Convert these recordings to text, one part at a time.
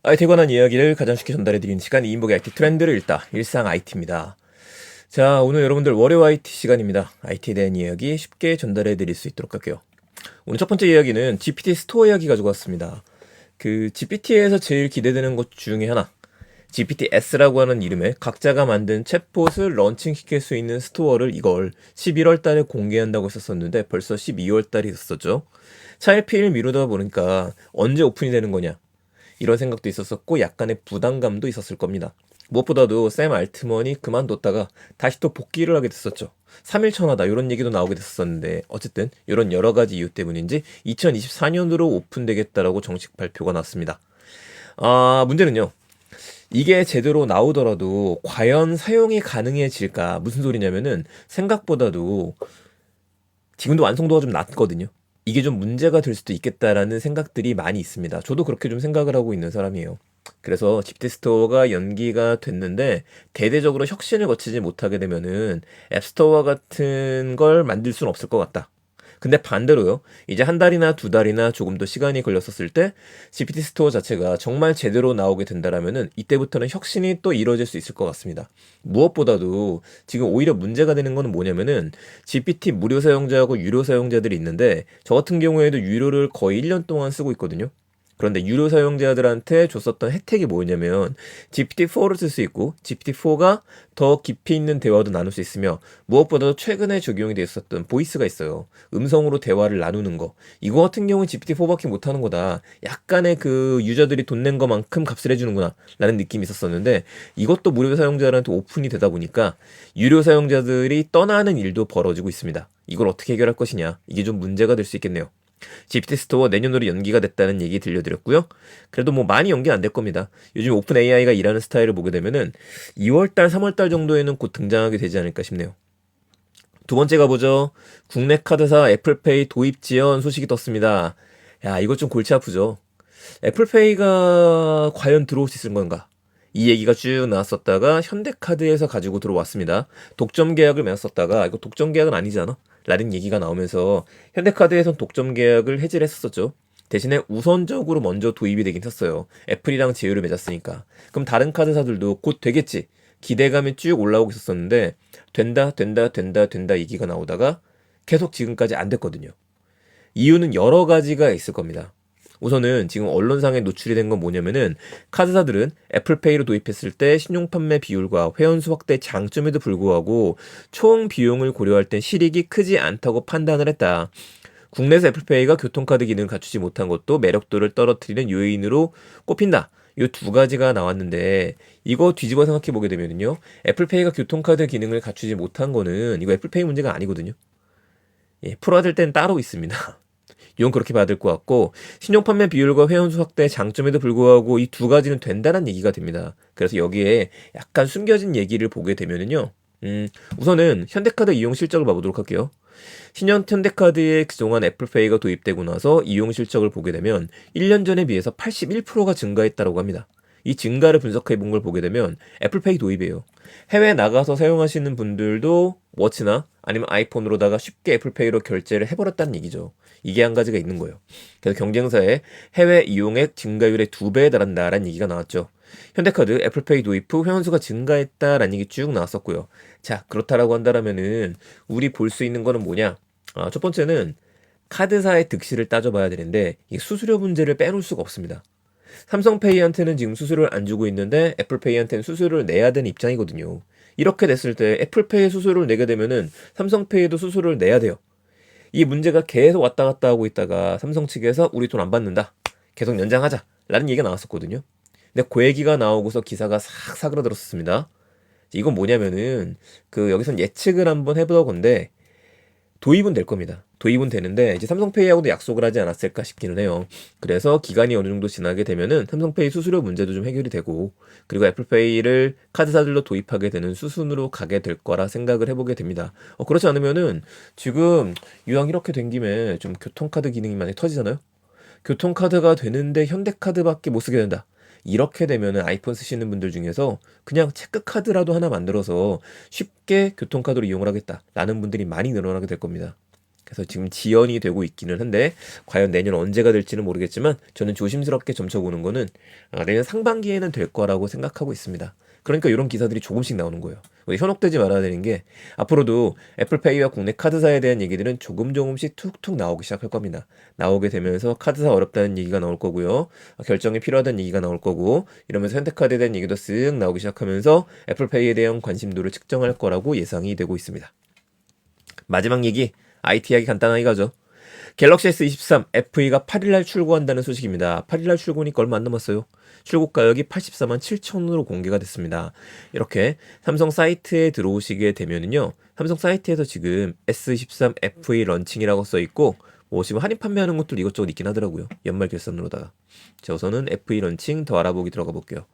IT에 관한 이야기를 가장 쉽게 전달해드리는 시간, 이인복의 IT 트렌드를 읽다, 일상 IT입니다. 자, 오늘 여러분들 월요 IT 시간입니다. IT에 대한 이야기 쉽게 전달해드릴 수 있도록 할게요. 오늘 첫 번째 이야기는 GPT 스토어 이야기 가지고 왔습니다. GPT에서 제일 기대되는 것 중에 하나, GPTS라고 하는 이름의 각자가 만든 챗봇을 런칭시킬 수 있는 스토어를 이걸 11월 달에 공개한다고 했었었는데 벌써 12월 달이 됐었죠. 차일피일 미루다 보니까 언제 오픈이 되는 거냐, 이런 생각도 있었었고 약간의 부담감도 있었을 겁니다. 무엇보다도 샘 알트먼이 그만뒀다가 다시 또 복귀를 하게 됐었죠. 3일천하다 이런 얘기도 나오게 됐었는데 어쨌든 이런 여러 가지 이유 때문인지 2024년으로 오픈되겠다라고 정식 발표가 났습니다. 문제는요. 이게 제대로 나오더라도 과연 사용이 가능해질까? 무슨 소리냐면은 생각보다도 지금도 완성도가 좀 낮거든요. 이게 좀 문제가 될 수도 있겠다라는 생각들이 많이 있습니다. 저도 그렇게 좀 생각을 하고 있는 사람이에요. 그래서 집티 스토어가 연기가 됐는데 대대적으로 혁신을 거치지 못하게 되면은 앱스토어 같은 걸 만들 수는 없을 것 같다. 근데 반대로요. 이제 한 달이나 두 달이나 조금 더 시간이 걸렸었을 때 GPT 스토어 자체가 정말 제대로 나오게 된다라면은 이때부터는 혁신이 또 이루어질 수 있을 것 같습니다. 무엇보다도 지금 오히려 문제가 되는 거는 뭐냐면은 GPT 무료 사용자하고 유료 사용자들이 있는데 저 같은 경우에도 유료를 거의 1년 동안 쓰고 있거든요. 그런데 유료 사용자들한테 줬었던 혜택이 뭐였냐면 GPT-4를 쓸 수 있고 GPT-4가 더 깊이 있는 대화도 나눌 수 있으며 무엇보다도 최근에 적용이 되었었던 보이스가 있어요. 음성으로 대화를 나누는 거. 이거 같은 경우는 GPT-4밖에 못하는 거다. 약간의 그 유저들이 돈 낸 것만큼 값을 해주는구나 라는 느낌이 있었었는데 이것도 무료 사용자들한테 오픈이 되다 보니까 유료 사용자들이 떠나는 일도 벌어지고 있습니다. 이걸 어떻게 해결할 것이냐. 이게 좀 문제가 될 수 있겠네요. GPT 스토어 내년으로 연기가 됐다는 얘기 들려드렸고요. 그래도 뭐 많이 연기 안 될 겁니다. 요즘 오픈 AI가 일하는 스타일을 보게 되면은 2월달, 3월달 정도에는 곧 등장하게 되지 않을까 싶네요. 두 번째 가보죠. 국내 카드사 애플페이 도입 지연 소식이 떴습니다. 야, 이거 좀 골치 아프죠. 애플페이가 과연 들어올 수 있는 건가? 이 얘기가 쭉 나왔었다가 현대카드에서 가지고 들어왔습니다. 독점 계약을 맺었었다가 이거 독점 계약은 아니잖아? 라는 얘기가 나오면서 현대카드에선 독점 계약을 해지를 했었죠. 대신에 우선적으로 먼저 도입이 되긴 했어요. 애플이랑 제휴를 맺었으니까. 그럼 다른 카드사들도 곧 되겠지. 기대감이 쭉 올라오고 있었었는데 된다 얘기가 나오다가 계속 지금까지 안 됐거든요. 이유는 여러 가지가 있을 겁니다. 우선은 지금 언론상에 노출이 된 건 뭐냐면은 카드사들은 애플페이로 도입했을 때 신용 판매 비율과 회원수 확대 장점에도 불구하고 총 비용을 고려할 땐 실익이 크지 않다고 판단을 했다. 국내에서 애플페이가 교통카드 기능을 갖추지 못한 것도 매력도를 떨어뜨리는 요인으로 꼽힌다. 이 두 가지가 나왔는데 이거 뒤집어 생각해 보게 되면요. 애플페이가 교통카드 기능을 갖추지 못한 거는 이거 애플페이 문제가 아니거든요. 예, 풀어야 땐 따로 있습니다. 이건 그렇게 받을 것 같고 신용 판매 비율과 회원수 확대의 장점에도 불구하고 이 두 가지는 된다는 얘기가 됩니다. 그래서 여기에 약간 숨겨진 얘기를 보게 되면은요. 우선은 현대카드 이용 실적을 봐보도록 할게요. 신형 현대카드에 그동안 애플페이가 도입되고 나서 이용 실적을 보게 되면 1년 전에 비해서 81%가 증가했다고 합니다. 이 증가를 분석해 본 걸 보게 되면 애플페이 도입이에요. 해외 나가서 사용하시는 분들도 워치나 아니면 아이폰으로다가 쉽게 애플페이로 결제를 해버렸다는 얘기죠. 이게 한 가지가 있는 거예요. 그래서 경쟁사의 해외 이용액 증가율의 2배에 달한다라는 얘기가 나왔죠. 현대카드 애플페이 도입 후 회원수가 증가했다라는 얘기 쭉 나왔었고요. 자, 그렇다라고 한다면은 우리 볼 수 있는 거는 뭐냐? 첫 번째는 카드사의 득실을 따져봐야 되는데 이 수수료 문제를 빼놓을 수가 없습니다. 삼성페이한테는 지금 수수료를 안 주고 있는데 애플페이한테는 수수료를 내야 되는 입장이거든요. 이렇게 됐을 때 애플페이에 수수료를 내게 되면은 삼성페이에도 수수료를 내야 돼요. 이 문제가 계속 왔다 갔다 하고 있다가 삼성 측에서 우리 돈 안 받는다. 계속 연장하자. 라는 얘기가 나왔었거든요. 근데 그 얘기가 나오고서 기사가 싹 사그라들었습니다. 이건 뭐냐면은 여기선 예측을 한번 해보던 건데 도입은 될 겁니다. 도입은 되는데 이제 삼성페이하고도 약속을 하지 않았을까 싶기는 해요. 그래서 기간이 어느 정도 지나게 되면은 삼성페이 수수료 문제도 좀 해결이 되고 그리고 애플페이를 카드사들로 도입하게 되는 수순으로 가게 될 거라 생각을 해보게 됩니다. 그렇지 않으면은 지금 이왕 이렇게 된 김에 좀 교통카드 기능이 많이 터지잖아요. 교통카드가 되는데 현대카드밖에 못 쓰게 된다. 이렇게 되면은 아이폰 쓰시는 분들 중에서 그냥 체크카드라도 하나 만들어서 쉽게 교통카드로 이용을 하겠다라는 분들이 많이 늘어나게 될 겁니다. 그래서 지금 지연이 되고 있기는 한데 과연 내년 언제가 될지는 모르겠지만 저는 조심스럽게 점쳐보는 거는 내년 상반기에는 될 거라고 생각하고 있습니다. 그러니까 이런 기사들이 조금씩 나오는 거예요. 우리 현혹되지 말아야 되는 게 앞으로도 애플페이와 국내 카드사에 대한 얘기들은 조금씩 툭툭 나오기 시작할 겁니다. 나오게 되면서 카드사 어렵다는 얘기가 나올 거고요. 결정이 필요하다는 얘기가 나올 거고 이러면서 현대카드에 대한 얘기도 쓱 나오기 시작하면서 애플페이에 대한 관심도를 측정할 거라고 예상이 되고 있습니다. 마지막 얘기, IT 이야기 간단하게 가죠. 갤럭시 S23 FE가 8일날 출고한다는 소식입니다. 8일날 출고니까 얼마 안 남았어요. 출고 가격이 84만 7천원으로 공개가 됐습니다. 이렇게 삼성 사이트에 들어오시게 되면은요. 삼성 사이트에서 지금 S23 FE 런칭이라고 써있고 뭐 지금 할인 판매하는 것들 이것저것 있긴 하더라고요. 연말 결산으로다가. 자, 우선은 FE 런칭 더 알아보기 들어가 볼게요.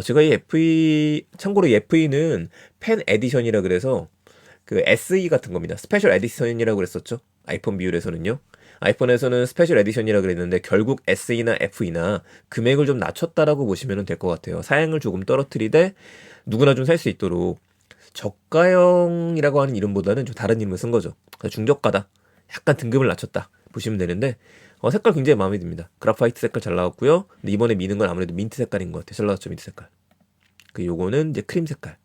제가 이 FE, 참고로 이 FE는 팬 에디션이라 그래서 그 SE 같은 겁니다. 스페셜 에디션이라고 그랬었죠. 아이폰 비율에서는요. 아이폰에서는 스페셜 에디션이라고 그랬는데 결국 SE나 FE나 금액을 좀 낮췄다라고 보시면 될 것 같아요. 사양을 조금 떨어뜨리되 누구나 좀 살 수 있도록 저가형이라고 하는 이름보다는 좀 다른 이름을 쓴 거죠. 중저가다. 약간 등급을 낮췄다. 보시면 되는데 색깔 굉장히 마음에 듭니다. 그라파이트 색깔 잘 나왔고요. 근데 이번에 미는 건 아무래도 민트 색깔인 것 같아요. 잘 나왔죠, 민트 색깔. 그 요거는 이제 크림 색깔.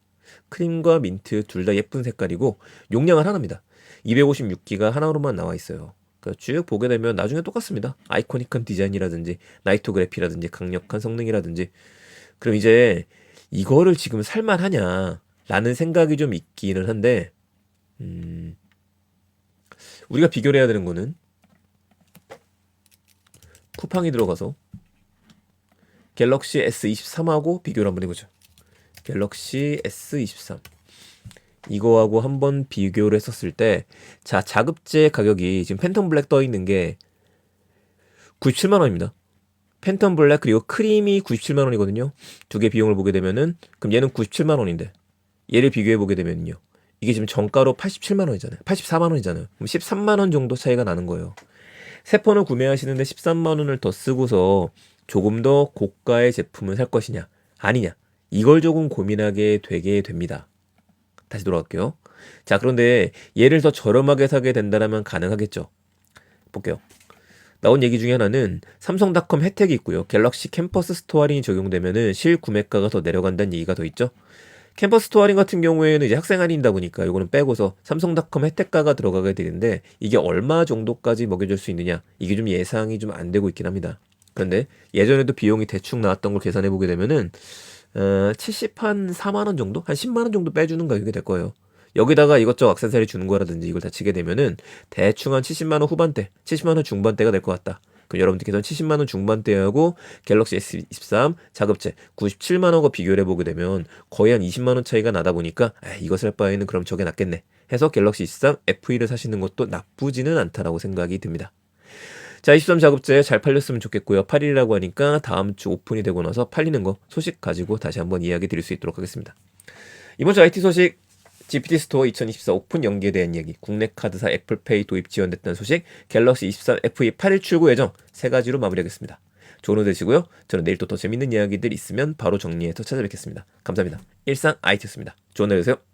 크림과 민트 둘 다 예쁜 색깔이고 용량은 하나입니다. 256기가 하나로만 나와 있어요. 그러니까 쭉 보게 되면 나중에 똑같습니다. 아이코닉한 디자인이라든지 나이토그래피라든지 강력한 성능이라든지 그럼 이제 이거를 지금 살만하냐 라는 생각이 좀 있기는 한데 우리가 비교를 해야 되는 거는 쿠팡이 들어가서 갤럭시 S23하고 비교를 한번 해보죠. 갤럭시 S23 이거하고 한번 비교를 했었을 때 자, 자급제 가격이 지금 팬텀 블랙 떠 있는 게 97만 원입니다. 팬텀 블랙 그리고 크림이 97만 원이거든요. 두 개 비용을 보게 되면은 그럼 얘는 97만 원인데 얘를 비교해 보게 되면요. 이게 지금 정가로 87만 원이잖아요. 84만 원이잖아요. 그럼 13만 원 정도 차이가 나는 거예요. 새 폰을 구매하시는데 13만 원을 더 쓰고서 조금 더 고가의 제품을 살 것이냐 아니냐 이걸 조금 고민하게 되게 됩니다. 다시 돌아갈게요. 자, 그런데 얘를 더 저렴하게 사게 된다면 가능하겠죠. 볼게요. 나온 얘기 중에 하나는 삼성닷컴 혜택이 있고요. 갤럭시 캠퍼스 스토어 할인이 적용되면은 실구매가가 더 내려간다는 얘기가 더 있죠. 캠퍼스 스토어 할인 같은 경우에는 이제 학생 할인이다 보니까 이거는 빼고서 삼성닷컴 혜택가가 들어가게 되는데 이게 얼마 정도까지 먹여줄 수 있느냐 이게 좀 예상이 좀 안 되고 있긴 합니다. 그런데 예전에도 비용이 대충 나왔던 걸 계산해 보게 되면은 4만 원 정도? 한 10만 원 정도 빼주는 가격이 될 거예요. 여기다가 이것저것 액세서리 주는 거라든지 이걸 다 치게 되면은 대충 한 70만 원 후반대, 70만 원 중반대가 될 것 같다. 그럼 여러분들께서는 70만 원 중반대하고 갤럭시 S23 자급제 97만 원과 비교를 해보게 되면 거의 한 20만 원 차이가 나다 보니까 이거 살 바에는 그럼 저게 낫겠네 해서 갤럭시 23 FE를 사시는 것도 나쁘지는 않다라고 생각이 듭니다. 자, 23 자급제 잘 팔렸으면 좋겠고요. 8일이라고 하니까 다음 주 오픈이 되고 나서 팔리는 거 소식 가지고 다시 한번 이야기 드릴 수 있도록 하겠습니다. 이번 주 IT 소식 GPT 스토어 2024 오픈 연기에 대한 얘기, 국내 카드사 애플페이 도입 지원됐다는 소식, 갤럭시 23 FE 8일 출고 예정 세 가지로 마무리하겠습니다. 좋은 하루 되시고요. 저는 내일 또 더 재밌는 이야기들 있으면 바로 정리해서 찾아뵙겠습니다. 감사합니다. 일상 IT였습니다. 좋은 하루 되세요.